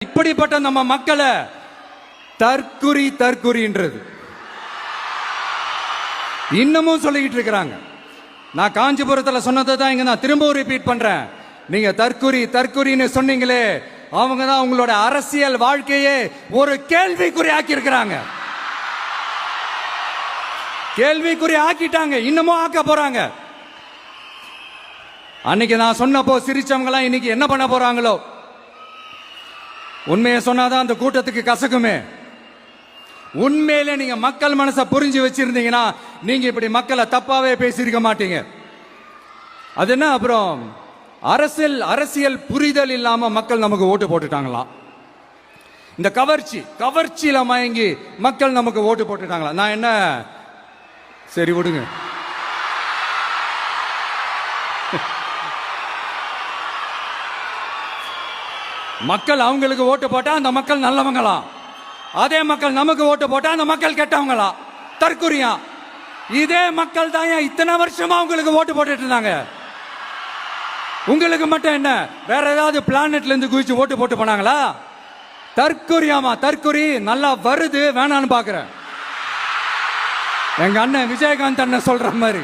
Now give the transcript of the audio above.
இப்படிப்பட்ட நம்ம மக்களை தற்குறின்றது இன்னமும் சொல்லிக்கிட்டு இருக்கிறாங்க. நான் காஞ்சிபுரத்தில் சொன்னதை தான் இங்க நான் திரும்பவும் ரிப்பீட் பண்றேன். நீங்க தற்குறின்னு சொன்னீங்களே, அவங்க தான் உங்களோட அரசியல் வாழ்க்கையே ஒரு கேள்விக்குறி ஆக்கி இருக்கிறாங்க. கேள்விக்குறி ஆக்கிட்டாங்க, இன்னமும் ஆக்க போறாங்க. அன்னைக்கு நான் சொன்னப்போ சிரிச்சவங்க இன்னைக்கு என்ன பண்ண போறாங்களோ. உண்மையை சொன்னாதான் அந்த கூட்டத்துக்கு கசக்குமே. உண்மையிலே நீங்க மக்கள் மனசை புரிஞ்சு வச்சிருந்தீங்கன்னா நீங்க இப்படி மக்களை தப்பாவே பேசியிருக்க மாட்டீங்க. அது என்ன, அப்புறம் அரசியல் புரிதல் இல்லாம மக்கள் நமக்கு ஓட்டு போட்டுட்டாங்களாம். இந்த கவர்ச்சியில மயங்கி மக்கள் நமக்கு ஓட்டு போட்டுட்டாங்களா. நான் என்ன, சரி விடுங்க. மக்கள் அவங்களுக்கு ஓட்டு போட்டா அந்த மக்கள் நல்லவங்களாம், அதே மக்கள் நமக்கு ஓட்டு போட்டா அந்த மக்கள் கெட்டவங்களா, தற்குறியா. இதே மக்கள் தான் இத்தனை வருஷமா உங்களுக்கு ஓட்டு போட்டுட்டு இருந்தாங்க. உங்களுக்கு மட்டும் என்ன, வேற ஏதாவது பிளானட்ல இருந்து குதிச்சு ஓட்டு போட்டு போனாங்களா? தற்குறியாமா, தற்குறி நல்லா வருது, வேணான்னு பாக்குறேன். எங்க அண்ணன் விஜயகாந்த் அண்ணன் சொல்ற மாதிரி